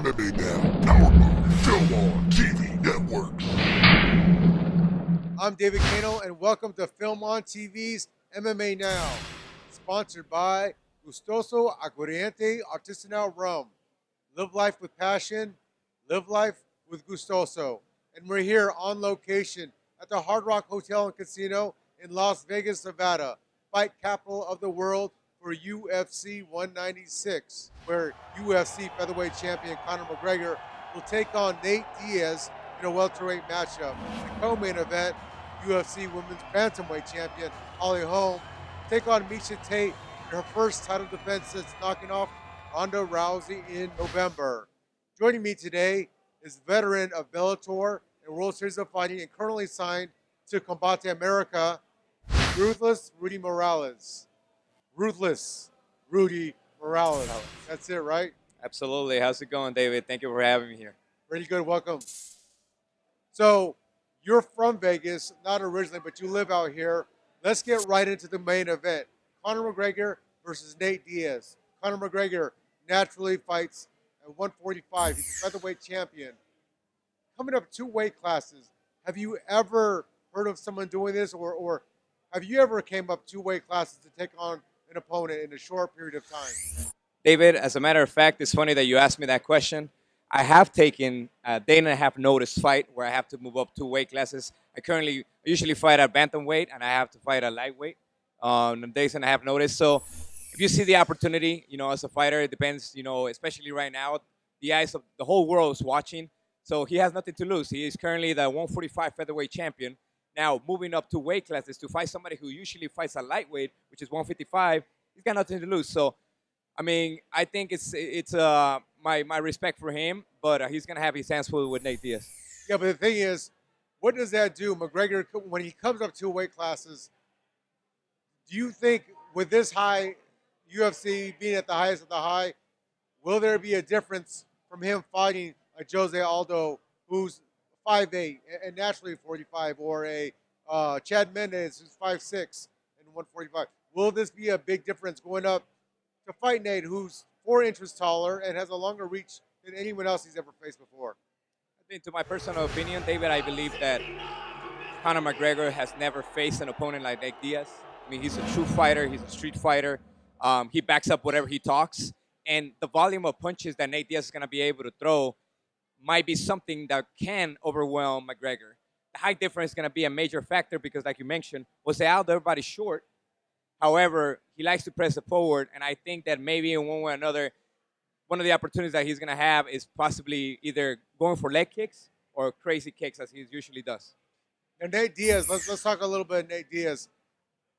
MMA Now, powered by Film On TV Network. I'm David Kano, and welcome to Film On TV's MMA Now, sponsored by Gustoso Aguardiente Artisanal Rum. Live life with passion, live life with Gustoso. And we're here on location at the Hard Rock Hotel and Casino in Las Vegas, Nevada, fight capital of the world for UFC 196, where UFC featherweight champion Conor McGregor will take on Nate Diaz in a welterweight matchup. The co-main event, UFC Women's Bantamweight champion Holly Holm take on Miesha Tate in her first title defense since knocking off Ronda Rousey in November. Joining me today is veteran of Bellator and World Series of Fighting and currently signed to Combate America, Ruthless Rudy Morales. Ruthless Rudy Morales. That's it, right? Absolutely. How's it going, David? Thank you for having me here. Pretty good. Welcome. So, you're from Vegas, not originally, but you live out here. Let's get right into the main event. Conor McGregor versus Nate Diaz. Conor McGregor naturally fights at 145. He's a featherweight champion. Coming up two weight classes. Have you ever heard of someone doing this, or have you ever came up two weight classes to take on an opponent in a short period of time? David, as a matter of fact, it's funny that you asked me that question. I have taken a day and a half notice fight where I have to move up two weight classes. I usually fight at bantamweight, and I have to fight at lightweight on days and a half notice. So if you see the opportunity, as a fighter, it depends, especially right now, the eyes of the whole world is watching. So he has nothing to lose. He is currently the 145 featherweight champion. Now, moving up two weight classes to fight somebody who usually fights at lightweight, which is 155, he's got nothing to lose. So, I think it's my respect for him, but he's going to have his hands full with Nate Diaz. Yeah, but the thing is, what does that do? McGregor, when he comes up two weight classes, do you think with this high UFC being at the highest of the high, will there be a difference from him fighting a Jose Aldo who's 5'8" and naturally 45, or a Chad Mendes who's 5'6" and 145? Will this be a big difference going up to fight Nate, who's 4 inches taller and has a longer reach than anyone else he's ever faced before? I think, to my personal opinion, David, I believe that Conor McGregor has never faced an opponent like Nate Diaz. He's a true fighter. He's a street fighter. He backs up whatever he talks. And the volume of punches that Nate Diaz is going to be able to throw might be something that can overwhelm McGregor. The height difference is going to be a major factor because, like you mentioned, Jose Aldo, everybody's short. However, he likes to press it forward, and I think that maybe in one way or another, one of the opportunities that he's going to have is possibly either going for leg kicks or crazy kicks, as he usually does. Now, Nate Diaz, let's talk a little bit of Nate Diaz.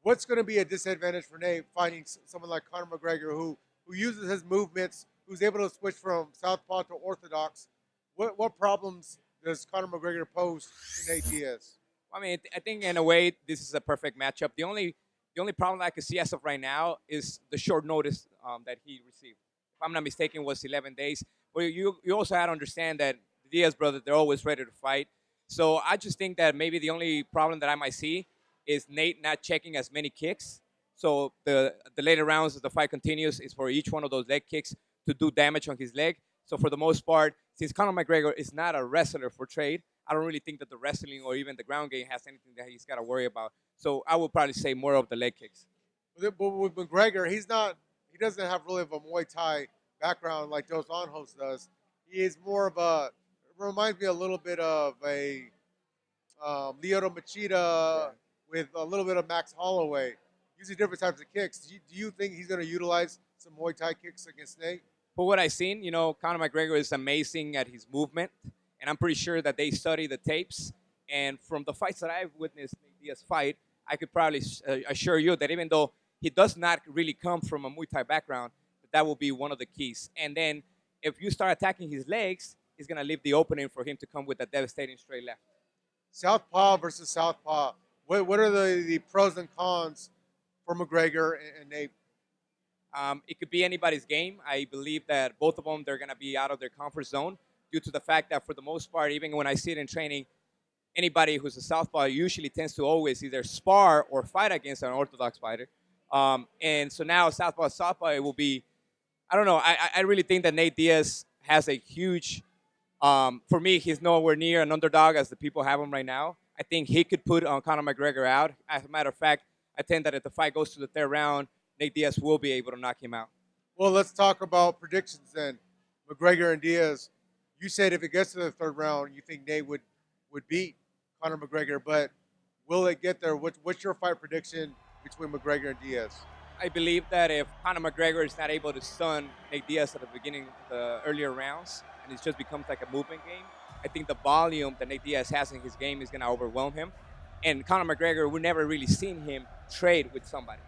What's going to be a disadvantage for Nate fighting someone like Conor McGregor who uses his movements, who's able to switch from southpaw to orthodox? What problems does Conor McGregor pose to Nate Diaz? I think in a way this is a perfect matchup. The only problem I can see as of right now is the short notice that he received. If I'm not mistaken, it was 11 days. But you also have to understand that the Diaz brothers, they're always ready to fight. So I just think that maybe the only problem that I might see is Nate not checking as many kicks. So the later rounds as the fight continues is for each one of those leg kicks to do damage on his leg. So for the most part, since Conor McGregor is not a wrestler for trade, I don't really think that the wrestling or even the ground game has anything that he's got to worry about. So I would probably say more of the leg kicks. But with McGregor, he doesn't have really of a Muay Thai background like Dos Anjos does. He is more of it reminds me a little bit of a Lyoto Machida with a little bit of Max Holloway, using different types of kicks. Do you think he's going to utilize some Muay Thai kicks against Nate? For what I've seen, Conor McGregor is amazing at his movement, and I'm pretty sure that they study the tapes. And from the fights that I've witnessed Nate Diaz fight, I could probably assure you that even though he does not really come from a Muay Thai background, that will be one of the keys. And then if you start attacking his legs, he's going to leave the opening for him to come with a devastating straight left. Southpaw versus southpaw. What are the pros and cons for McGregor and Nate? It could be anybody's game. I believe that both of them, they're going to be out of their comfort zone due to the fact that for the most part, even when I see it in training, anybody who's a southpaw usually tends to always either spar or fight against an orthodox fighter. And so now southpaw, it will be, I don't know. I really think that Nate Diaz has a huge. For me, he's nowhere near an underdog as the people have him right now. I think he could put Conor McGregor out. As a matter of fact, I think that if the fight goes to the third round, Nate Diaz will be able to knock him out. Well, let's talk about predictions then. McGregor and Diaz. You said if it gets to the third round, you think Nate would beat Conor McGregor, but will it get there? What's your fight prediction between McGregor and Diaz? I believe that if Conor McGregor is not able to stun Nate Diaz at the beginning of the earlier rounds, and it just becomes like a movement game, I think the volume that Nate Diaz has in his game is going to overwhelm him. And Conor McGregor, we never really seen him trade with somebody.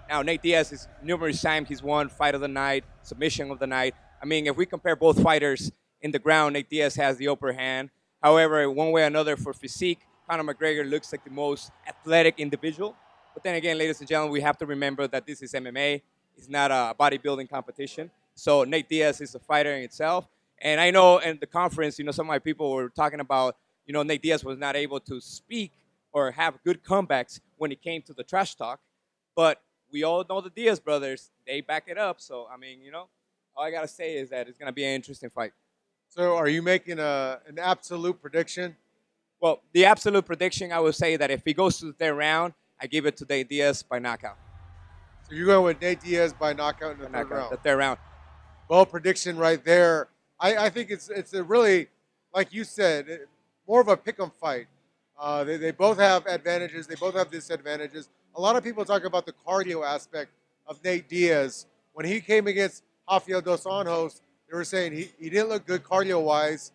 Now, Nate Diaz is numerous times he's won fight of the night, submission of the night. I mean, if we compare both fighters in the ground, Nate Diaz has the upper hand. However, one way or another, for physique, Conor McGregor looks like the most athletic individual. But then again, ladies and gentlemen, we have to remember that this is MMA. It's not a bodybuilding competition. So Nate Diaz is a fighter in itself. And I know in the conference, some of my people were talking about, Nate Diaz was not able to speak or have good comebacks when it came to the trash talk. But we all know the Diaz brothers. They back it up. So, I mean, all I got to say is that it's going to be an interesting fight. So, are you making an absolute prediction? Well, the absolute prediction, I would say that if he goes to the third round, I give it to Nate Diaz by knockout. So, you're going with Nate Diaz by knockout in the third round? The third round. Well, prediction right there. I think it's a really, like you said, more of a pick'em fight. They both have advantages. They both have disadvantages. A lot of people talk about the cardio aspect of Nate Diaz. When he came against Rafael dos Anjos, they were saying he didn't look good cardio-wise,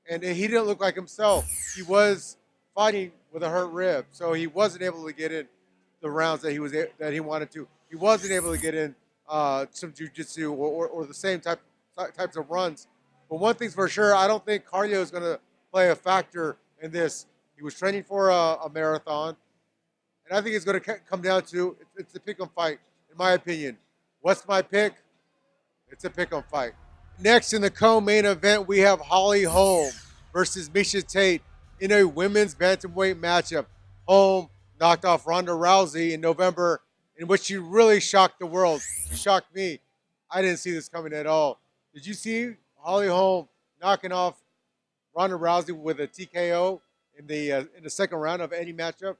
and he didn't look like himself. He was fighting with a hurt rib, so he wasn't able to get in the rounds that he wanted to. He wasn't able to get in some jiu-jitsu or the same types of runs. But one thing's for sure, I don't think cardio is going to play a factor in this. He was training for a marathon, and I think it's going to come down to it's a pick 'em fight, in my opinion. What's my pick? It's a pick 'em fight. Next in the co-main event, we have Holly Holm versus Miesha Tate in a women's bantamweight matchup. Holm knocked off Ronda Rousey in November, in which she really shocked the world. She shocked me. I didn't see this coming at all. Did you see Holly Holm knocking off Ronda Rousey with a TKO in the second round of any matchup?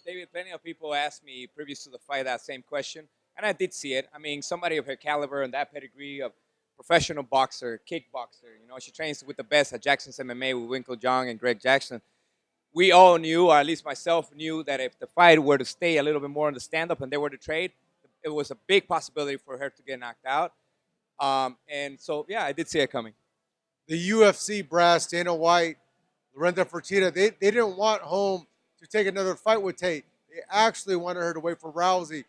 David, plenty of people asked me previous to the fight that same question, and I did see it. I mean, somebody of her caliber and that pedigree of professional boxer, kickboxer, she trains with the best at Jackson's MMA with Winkle Jong and Greg Jackson. We all knew, or at least myself knew, that if the fight were to stay a little bit more in the stand-up and they were to trade, it was a big possibility for her to get knocked out. And so, yeah, I did see it coming. The UFC brass, Dana White, Lorenzo Fertitta, they didn't want Holm to take another fight with Tate. They actually wanted her to wait for Rousey.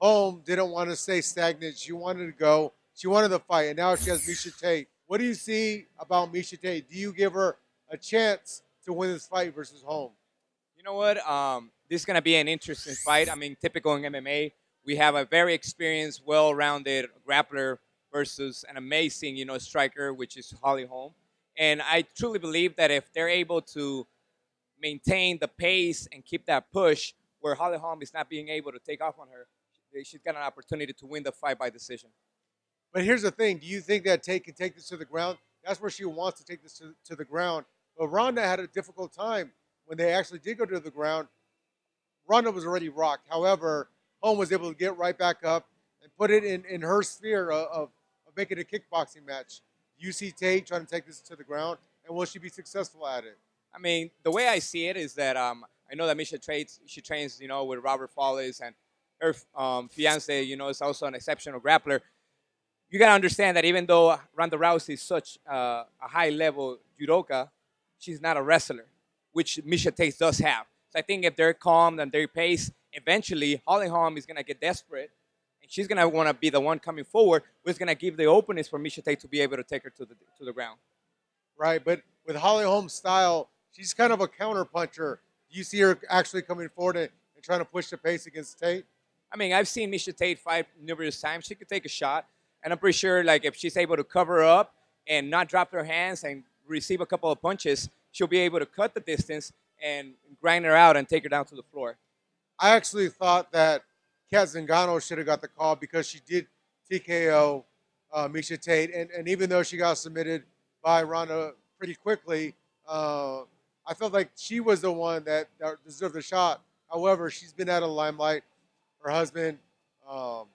Holm didn't want to stay stagnant. She wanted to go. She wanted the fight, and now she has Miesha Tate. What do you see about Miesha Tate? Do you give her a chance to win this fight versus Holm? You know what? This is going to be an interesting fight. I mean, typical in MMA, we have a very experienced, well-rounded grappler versus an amazing, striker, which is Holly Holm. And I truly believe that if they're able to maintain the pace and keep that push where Holly Holm is not being able to take off on her, she's got an opportunity to win the fight by decision. But here's the thing. Do you think that Tate can take this to the ground? That's where she wants to take this to the ground. But Ronda had a difficult time when they actually did go to the ground. Ronda was already rocked. However, Holm was able to get right back up and put it in her sphere of making a kickboxing match. Do you see Tate trying to take this to the ground, and will she be successful at it? I mean, the way I see it is that I know that Miesha Tate, she trains, with Robert Follis, and her fiance, is also an exceptional grappler. You got to understand that even though Ronda Rousey is such a high-level judoka, she's not a wrestler, which Miesha Tate does have. So I think if they're calm and they're paced, eventually Holly Holm is going to get desperate, and she's going to want to be the one coming forward, which is going to give the openings for Miesha Tate to be able to take her to the ground. Right, but with Holly Holm's style, she's kind of a counter puncher. Do you see her actually coming forward and trying to push the pace against Tate? I mean, I've seen Miesha Tate fight numerous times. She could take a shot. And I'm pretty sure, if she's able to cover up and not drop her hands and receive a couple of punches, she'll be able to cut the distance and grind her out and take her down to the floor. I actually thought that Kat Zingano should have got the call because she did TKO Misha Tate, and even though she got submitted by Ronda pretty quickly, I felt like she was the one that deserved the shot. However, she's been out of the limelight. Her husband, um,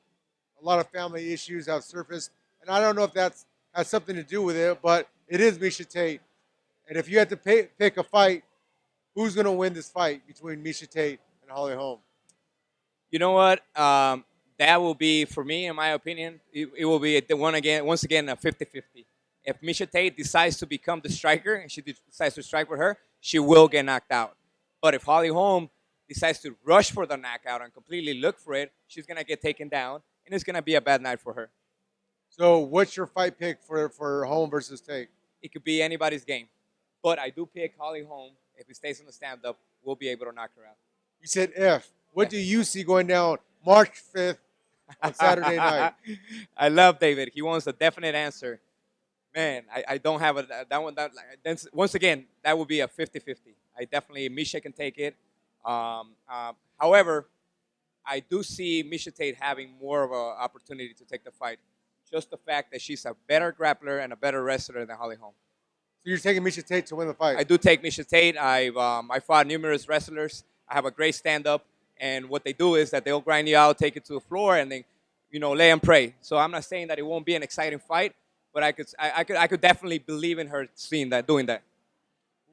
a lot of family issues have surfaced, and I don't know if that's has something to do with it, but it is Misha Tate. And if you had to pick a fight, who's going to win this fight between Misha Tate and Holly Holm? You know what? That will be, for me, in my opinion, it will be the one again, once again, a 50-50. If Misha Tate decides to become the striker and she decides to strike with her, she will get knocked out. But if Holly Holm decides to rush for the knockout and completely look for it, she's going to get taken down, and it's going to be a bad night for her. So, what's your fight pick for Holm versus Tate? It could be anybody's game. But I do pick Holly Holm. If he stays on the stand-up, we'll be able to knock her out. You said if. What do you see going down March 5th on Saturday night? I love David. He wants a definite answer. Man, I don't have that one. Once again, that would be a 50-50. I definitely, Misha can take it. However, I do see Misha Tate having more of an opportunity to take the fight. Just the fact that she's a better grappler and a better wrestler than Holly Holm. So you're taking Misha Tate to win the fight? I do take Misha Tate. I fought numerous wrestlers. I have a great stand-up. And what they do is that they'll grind you out, take it to the floor, and then, lay and pray. So I'm not saying that it won't be an exciting fight, but I could definitely believe in her doing that.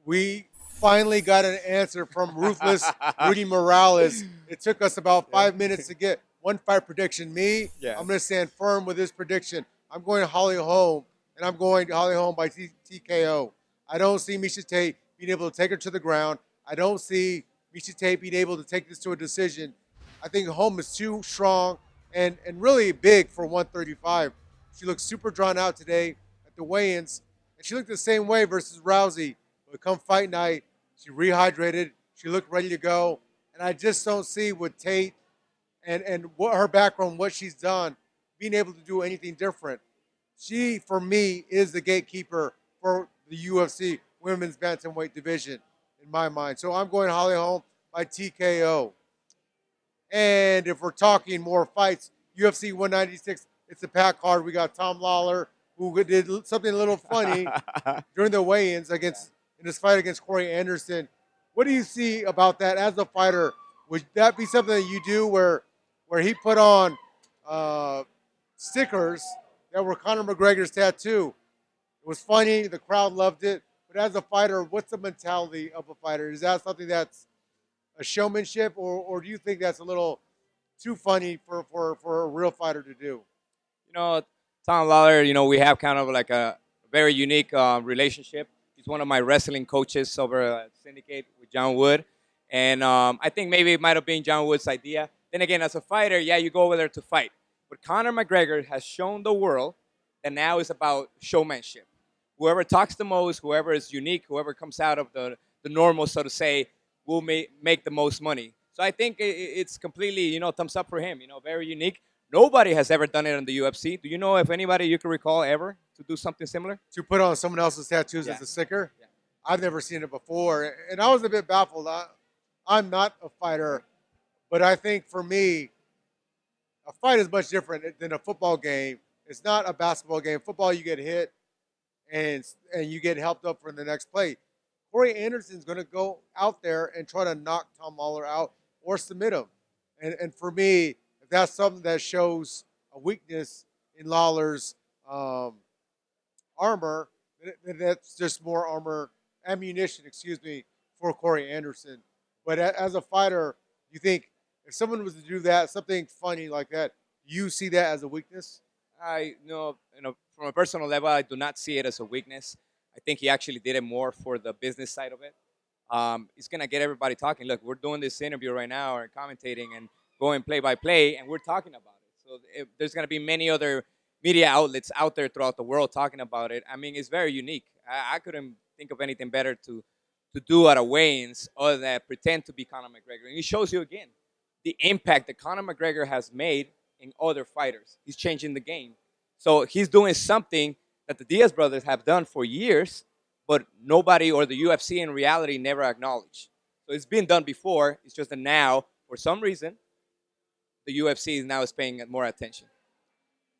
We finally got an answer from ruthless Rudy Morales. It took us about 5 minutes to get one fight prediction. Yeah. I'm going to stand firm with this prediction. I'm going Holly Holm, and I'm going Holly Holm by TKO. I don't see Misha Tate being able to take her to the ground. I don't see Misha Tate being able to take this to a decision. I think Holm is too strong and really big for 135. She looked super drawn out today at the weigh-ins, and she looked the same way versus Rousey. But come fight night, she rehydrated. She looked ready to go, and I just don't see with Tate and what her background, what she's done, being able to do anything different. She, for me, is the gatekeeper for the UFC women's bantamweight division in my mind. So I'm going Holly Holm by TKO. And if we're talking more fights, UFC 196, it's a pack card. We got Tom Lawler, who did something a little funny during the weigh-ins in his fight against Corey Anderson. What do you see about that as a fighter? Would that be something that you do where he put on stickers that were Conor McGregor's tattoo? It was funny. The crowd loved it. But as a fighter, what's the mentality of a fighter? Is that something that's a showmanship, or do you think that's a little too funny for a real fighter to do? Tom Lawler, we have kind of like a very unique relationship. He's one of my wrestling coaches over at Syndicate with John Wood. And I think maybe it might have been John Wood's idea. Then again, as a fighter, yeah, you go over there to fight. But Conor McGregor has shown the world that now is about showmanship. Whoever talks the most, whoever is unique, whoever comes out of the normal, so to say, will make the most money. So I think it's completely, thumbs up for him. Very unique. Nobody has ever done it in the UFC. Do you know if anybody you can recall ever to do something similar? To put on someone else's tattoos as a sticker? Yeah. I've never seen it before. And I was a bit baffled. I'm not a fighter, but I think for me, a fight is much different than a football game. It's not a basketball game. Football, you get hit and you get helped up for the next play. Corey Anderson's going to go out there and try to knock Tom Lawler out or submit him. And for me, if that's something that shows a weakness in Lawler's armor, then that's just more ammunition, for Corey Anderson. But as a fighter, you think if someone was to do that, something funny like that, you see that as a weakness? From a personal level, I do not see it as a weakness. I think he actually did it more for the business side of it. It's going to get everybody talking. Look, we're doing this interview right now or commentating and going play by play, and we're talking about it. So there's going to be many other media outlets out there throughout the world talking about it. I mean, it's very unique. I couldn't think of anything better to do at a weigh-ins other than pretend to be Conor McGregor. And it shows you again the impact that Conor McGregor has made in other fighters. He's changing the game. So he's doing something that the Diaz brothers have done for years, but nobody or the UFC in reality never acknowledged. So it's been done before. It's just that now, for some reason, the UFC is paying more attention.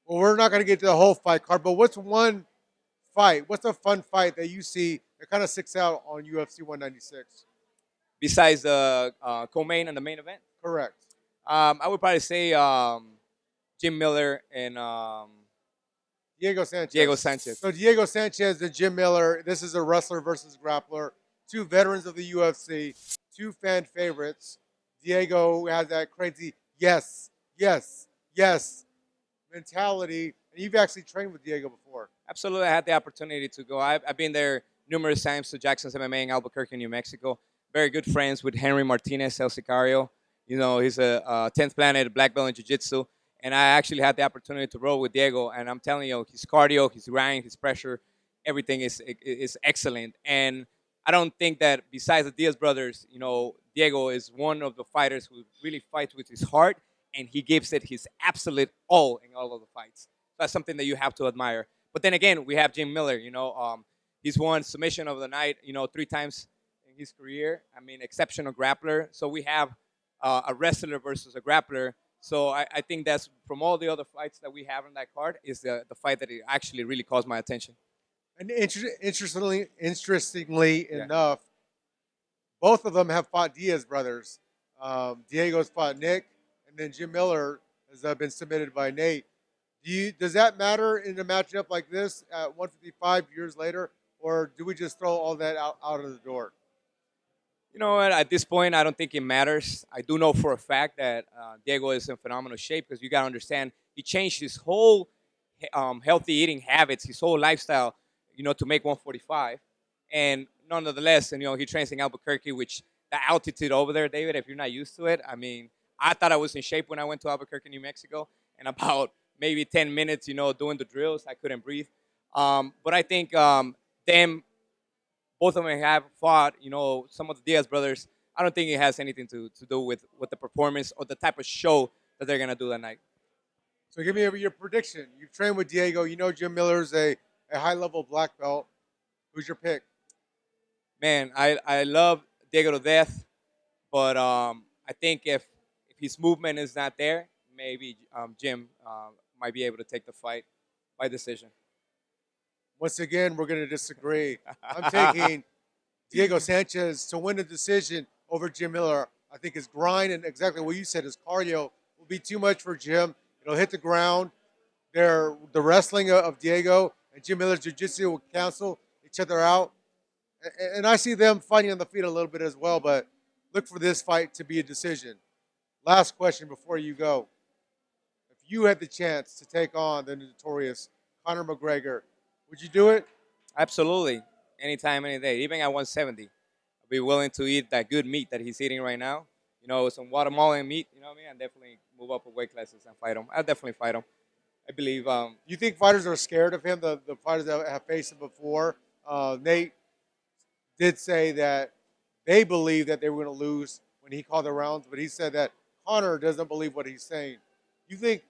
Well, we're not going to get to the whole fight card, but what's one fight? What's a fun fight that you see that kind of sticks out on UFC 196? Besides the co-main and the main event, Correct. I would probably say Jim Miller and Diego Sanchez. Diego Sanchez. So Diego Sanchez and Jim Miller. This is a wrestler versus grappler. Two veterans of the UFC. Two fan favorites. Diego has that crazy yes, yes, yes mentality, and you've actually trained with Diego before. Absolutely, I had the opportunity to go. I've been there numerous times to Jackson's MMA in Albuquerque, New Mexico. Very good friends with Henry Martinez, El Sicario. You know, he's a 10th planet black belt in jiu-jitsu. And I actually had the opportunity to roll with Diego. And I'm telling you, his cardio, his grind, his pressure, everything is excellent. And I don't think that besides the Diaz brothers, you know, Diego is one of the fighters who really fights with his heart, and he gives it his absolute all in all of the fights. That's something that you have to admire. But then again, we have Jim Miller. You know, he's won submission of the night. You know, 3 times in his career. I mean, exceptional grappler. So we have a wrestler versus a grappler. So I think that's from all the other fights that we have on that card is the fight that it actually really caused my attention. And interestingly Yeah. enough, both of them have fought Diaz brothers. Diego's fought Nick, and then Jim Miller has been submitted by Nate. Does that matter in a matchup like this at 155 years later, or do we just throw all that out of the door? You know what? At this point, I don't think it matters. I do know for a fact that Diego is in phenomenal shape because you got to understand he changed his whole healthy eating habits, his whole lifestyle, you know, to make 145. And nonetheless, and you know, he trains in Albuquerque, which the altitude over there, David, if you're not used to it, I mean, I thought I was in shape when I went to Albuquerque, New Mexico, and about maybe 10 minutes, you know, doing the drills, I couldn't breathe. But I think them both of them have fought, you know, some of the Diaz brothers. I don't think it has anything to do with the performance or the type of show that they're gonna do that night. So give me your prediction. You've trained with Diego. You know Jim Miller's a high level black belt. Who's your pick? Man, I love Diego to death, but I think if his movement is not there, maybe Jim might be able to take the fight by decision. Once again, we're going to disagree. I'm taking Diego Sanchez to win the decision over Jim Miller. I think his grind and exactly what you said, his cardio will be too much for Jim. It'll hit the ground. The wrestling of Diego and Jim Miller's jiu-jitsu will cancel each other out. And I see them fighting on the feet a little bit as well, but look for this fight to be a decision. Last question before you go. If you had the chance to take on the notorious Conor McGregor, would you do it? Absolutely, anytime, any day, even at 170, I'll be willing to eat that good meat that he's eating right now. You know, some Guatemalan meat. You know what I mean? And definitely move up a weight classes and fight him. I'll definitely fight him. I believe. You think fighters are scared of him? The fighters that have faced him before. Nate did say that they believe that they were going to lose when he called the rounds, but he said that Conor doesn't believe what he's saying. You think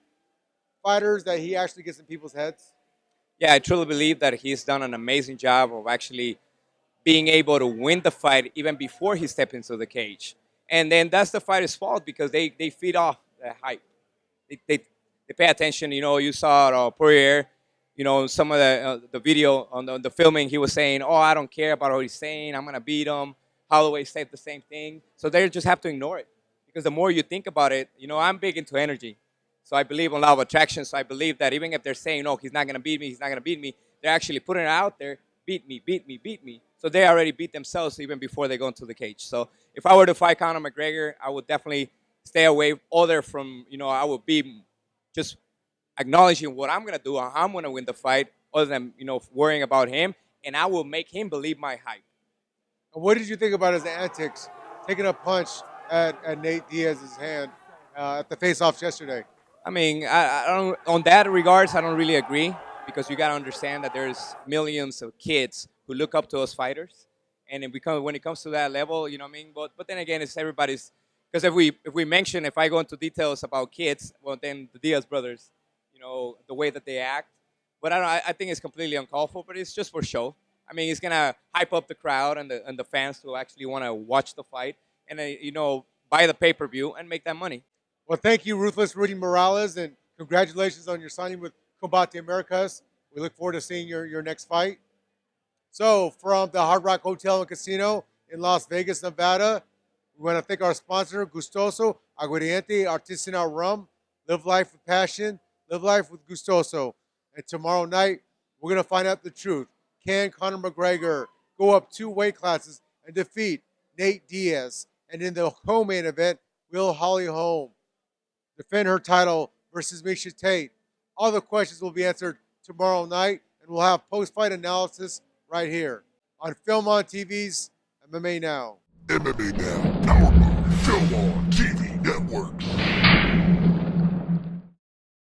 fighters that he actually gets in people's heads? Yeah, I truly believe that he's done an amazing job of actually being able to win the fight even before he stepped into the cage. And then that's the fighter's fault because they feed off the hype. They pay attention. You know, you saw Poirier, you know, some of the video on the filming, he was saying, oh, I don't care about what he's saying. I'm going to beat him. Holloway said the same thing. So they just have to ignore it because the more you think about it, you know, I'm big into energy. So I believe in law of attraction. So I believe that even if they're saying, "No, he's not going to beat me. He's not going to beat me," they're actually putting it out there. Beat me, beat me, beat me. So they already beat themselves even before they go into the cage. So if I were to fight Conor McGregor, I would definitely stay away other from, you know, I would be just acknowledging what I'm going to do, how I'm going to win the fight, other than, you know, worrying about him. And I will make him believe my hype. What did you think about his antics, taking a punch at Nate Diaz's hand at the face-offs yesterday? I mean, I don't. On that regards, I don't really agree because you got to understand that there's millions of kids who look up to us fighters, and when it comes to that level, you know what I mean. But then again, it's everybody's. Because if I go into details about kids, well, then the Diaz brothers, you know, the way that they act. But I think it's completely uncalled for. But it's just for show. I mean, it's gonna hype up the crowd and the fans who actually want to watch the fight and you know, buy the pay-per-view and make that money. Well, thank you, Ruthless Rudy Morales, and congratulations on your signing with Combate Americas. We look forward to seeing your next fight. So, from the Hard Rock Hotel and Casino in Las Vegas, Nevada, we want to thank our sponsor, Gustoso Aguardiente Artisanal Rum. Live life with passion. Live life with Gustoso. And tomorrow night, we're going to find out the truth. Can Conor McGregor go up 2 weight classes and defeat Nate Diaz? And in the co-main event, will Holly Holm defend her title versus Misha Tate? All the questions will be answered tomorrow night, and we'll have post-fight analysis right here on Film on TV's MMA Now. MMA Now, powered by Film on TV Network.